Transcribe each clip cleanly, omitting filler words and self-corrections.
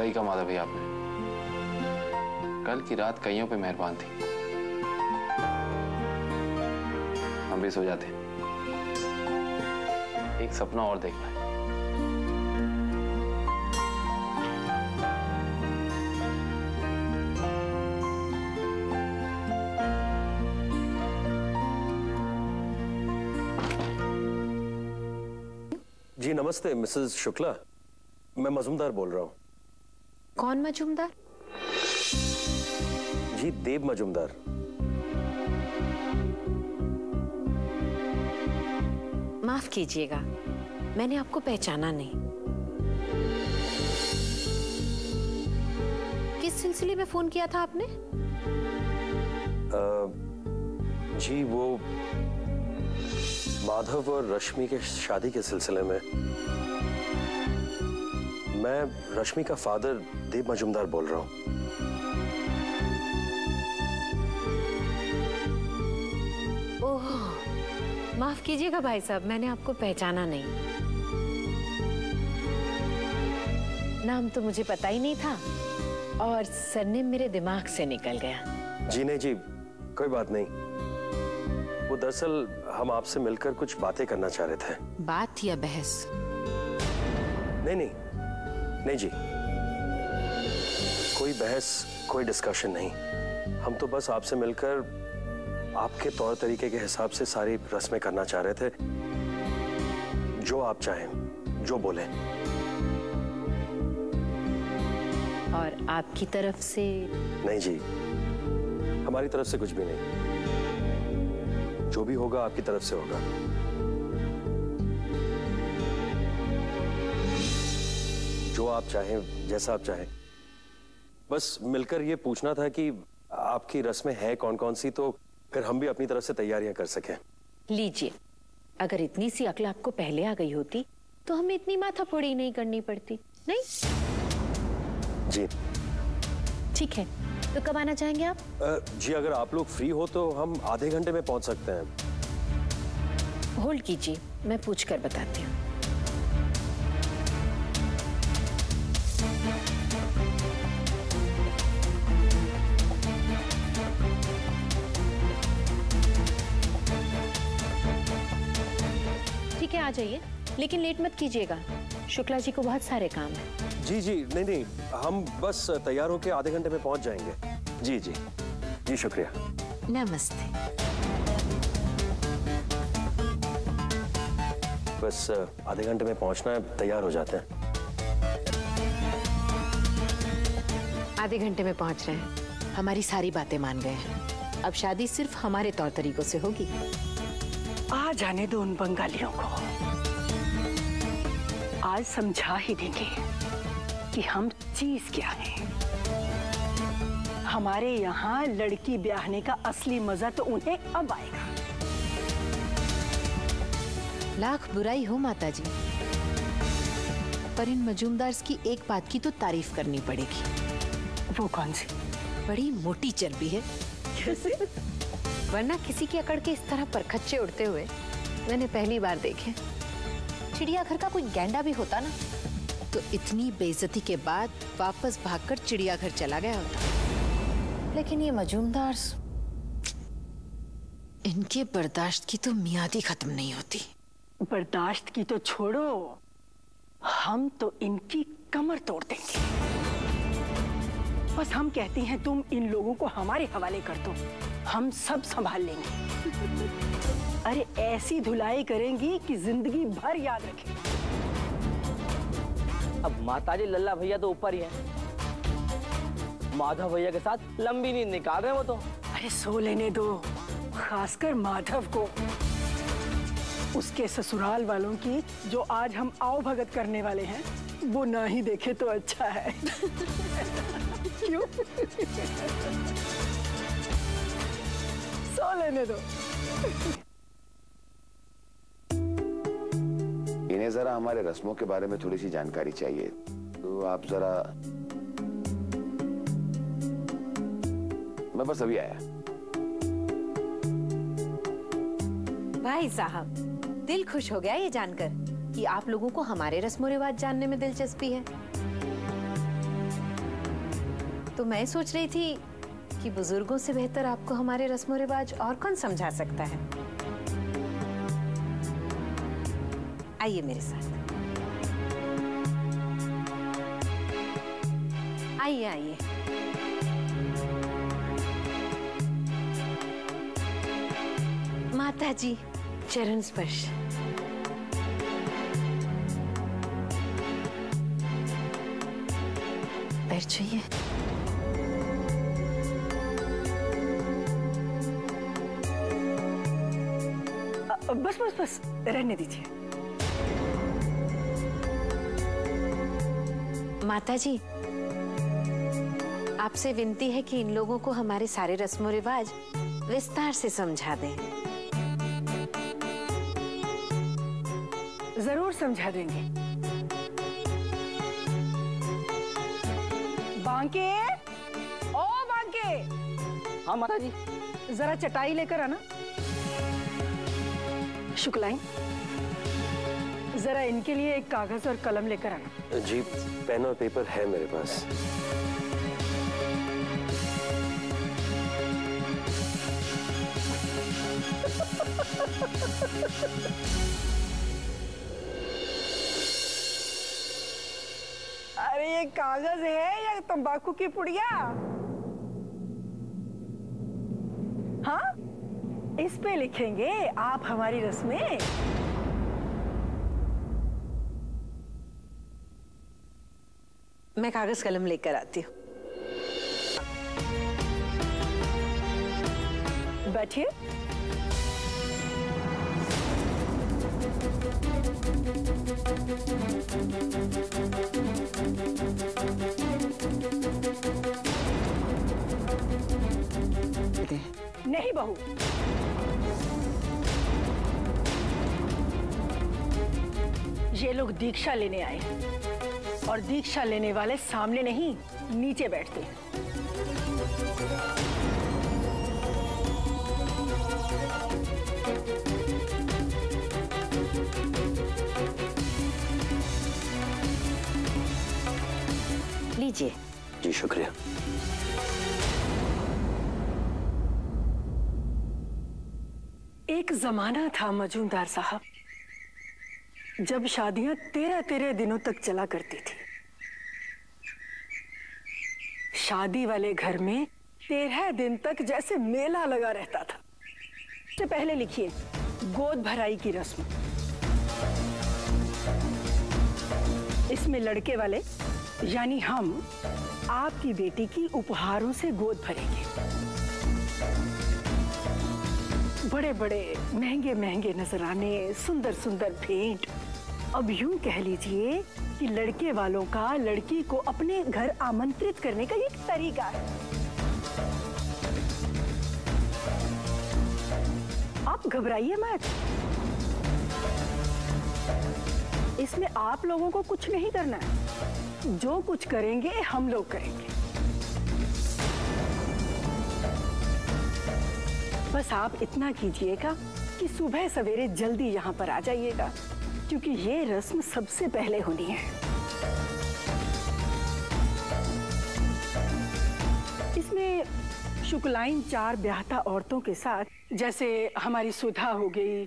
सही कहा माधव भैया आपने। कल की रात कईयों पे मेहरबान थी। हम भी सो जाते, एक सपना और देखना है। जी नमस्ते मिसेस शुक्ला, मैं मजूमदार बोल रहा हूँ। कौन मजूमदार? जी देव मजूमदार। माफ कीजिएगा, मैंने आपको पहचाना नहीं। किस सिलसिले में फोन किया था आपने? जी वो माधव और रश्मि के शादी के सिलसिले में। मैं रश्मि का फादर देव मजूमदार बोल रहा हूँ। ओह, माफ कीजिएगा भाई साहब, मैंने आपको पहचाना नहीं। नाम तो मुझे पता ही नहीं था और सरनेम मेरे दिमाग से निकल गया। जी नहीं जी, कोई बात नहीं। वो दरअसल हम आपसे मिलकर कुछ बातें करना चाह रहे थे। बात या बहस? नहीं नहीं नहीं जी, कोई बहस कोई डिस्कशन नहीं। हम तो बस आपसे मिलकर आपके तौर तरीके के हिसाब से सारी रस्में करना चाह रहे थे। जो आप चाहें, जो बोलें। और आपकी तरफ से? नहीं जी, हमारी तरफ से कुछ भी नहीं। जो भी होगा आपकी तरफ से होगा। जो आप चाहें, जैसा आप चाहें। बस मिलकर ये पूछना था कि आपकी रस्में हैं कौन कौन सी, तो फिर हम भी अपनी तरफ से तैयारियां कर सकें। लीजिए, अगर इतनी सी अक्ल आपको पहले आ गई होती तो हमें इतनी माथाफोड़ी नहीं करनी पड़ती। नहीं जी ठीक है, तो कब आना चाहेंगे आप? जी अगर आप लोग फ्री हो तो हम आधे घंटे में पहुंच सकते हैं। होल्ड कीजिए, मैं पूछ कर बताती हूँ। ठीक है, आ जाइए, लेकिन लेट मत कीजिएगा। शुक्ला जी को बहुत सारे काम हैं। जी जी नहीं नहीं, हम बस तैयार होके आधे घंटे में पहुंच जाएंगे। जी जी जी, शुक्रिया। नमस्ते। बस आधे घंटे में पहुंचना है, तैयार हो जाते हैं। आधे घंटे में पहुंच रहे हैं। हमारी सारी बातें मान गए हैं। अब शादी सिर्फ हमारे तौर तरीकों से होगी। आ जाने दो उन बंगालियों को, आज समझा ही देंगे कि हम चीज क्या है। हमारे यहाँ लड़की ब्याहने का असली मजा तो उन्हें अब आएगा। लाख बुराई हो माता जी, पर इन मजूमदार की एक बात की तो तारीफ करनी पड़ेगी। वो कौन सी? बड़ी मोटी चर्बी है। कैसे? वरना किसी की अकड़ के इस तरह परखच्चे उड़ते हुए मैंने पहली बार देखे। चिड़ियाघर का कोई गैंडा भी होता ना तो इतनी बेइज्जती के बाद वापस भागकर चिड़ियाघर चला गया होता। लेकिन ये मजूमदार, इनके बर्दाश्त की तो मियाद ही खत्म नहीं होती। बर्दाश्त की तो छोड़ो, हम तो इनकी कमर तोड़ देंगे। बस हम कहती हैं तुम इन लोगों को हमारे हवाले कर दो, हम सब संभाल लेंगे। अरे ऐसी धुलाई करेंगी कि जिंदगी भर याद रखेंगे। अब माताजी लल्ला भैया तो ऊपर ही हैं। माधव भैया के साथ लंबी नींद निकाल रहे हैं वो तो। अरे सो लेने दो, खासकर माधव को। उसके ससुराल वालों की जो आज हम आओ भगत करने वाले हैं, वो ना ही देखे तो अच्छा है। क्यों? सो लेने दो। इन्हें जरा हमारे रस्मों के बारे में थोड़ी सी जानकारी चाहिए, तो आप जरा। मैं बस अभी आया। भाई साहब, दिल खुश हो गया ये जानकर कि आप लोगों को हमारे रस्मों रिवाज जानने में दिलचस्पी है। तो मैं सोच रही थी कि बुजुर्गों से बेहतर आपको हमारे रस्मों रिवाज और कौन समझा सकता है। आइए मेरे साथ, आइए आइए। माता जी, चरण स्पर्श। बैठ जाइए। बस बस बस रहने दीजिए। माता जी, आपसे विनती है कि इन लोगों को हमारे सारे रस्मों रिवाज विस्तार से समझा दें। जरूर समझा देंगे। बांके, ओ बांके। हाँ माता जी। जरा चटाई लेकर आना। शुक्लाइन, जरा इनके लिए एक कागज और कलम लेकर आना। जी, पेन और पेपर है मेरे पास। अरे ये कागज है या तंबाकू की पुड़िया? हाँ, इस पे लिखेंगे आप हमारी रस्में। मैं कागज कलम लेकर आती हूँ। बैठिए। नहीं बहू, ये लोग दीक्षा लेने आए और दीक्षा लेने वाले सामने नहीं नीचे बैठते हैं। लीजिए। जी शुक्रिया। एक जमाना था मजूमदार साहब, जब शादियां 13-13 दिनों तक चला करती थी। शादी वाले घर में 13 दिन तक जैसे मेला लगा रहता था। इससे पहले लिखिए गोद भराई की रस्म। इसमें लड़के वाले यानी हम आपकी बेटी की उपहारों से गोद भरेंगे। बड़े बड़े महंगे महंगे नजराने, सुंदर सुंदर भेंट। अब यूं कह लीजिए कि लड़के वालों का लड़की को अपने घर आमंत्रित करने का एक तरीका है। आप घबराइए मत, इसमें आप लोगों को कुछ नहीं करना है। जो कुछ करेंगे हम लोग करेंगे। बस आप इतना कीजिएगा कि सुबह सवेरे जल्दी यहाँ पर आ जाइएगा, क्योंकि ये रस्म सबसे पहले होनी है। इसमें शुक्लाइन 4 ब्याहता औरतों के साथ, जैसे हमारी सुधा हो गई,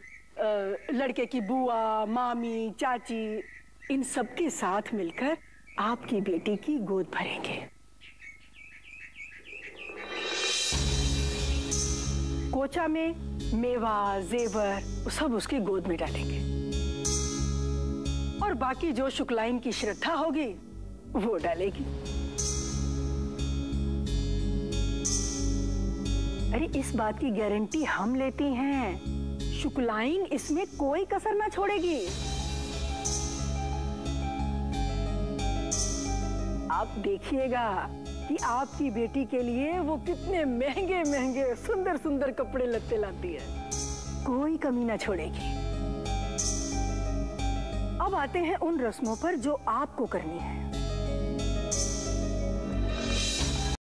लड़के की बुआ, मामी, चाची, इन सब के साथ मिलकर आपकी बेटी की गोद भरेंगे। कोचा में मेवा, जेवर सब उसकी गोद में डालेंगे और बाकी जो शुक्लाइन की श्रद्धा होगी वो डालेगी। अरे इस बात की गारंटी हम लेती हैं, शुक्लाइन इसमें कोई कसर ना छोड़ेगी। आप देखिएगा कि आपकी बेटी के लिए वो कितने महंगे महंगे सुंदर सुंदर कपड़े लत्ते लाती है, कोई कमी ना छोड़ेगी। अब आते हैं उन रस्मों पर जो आपको करनी है।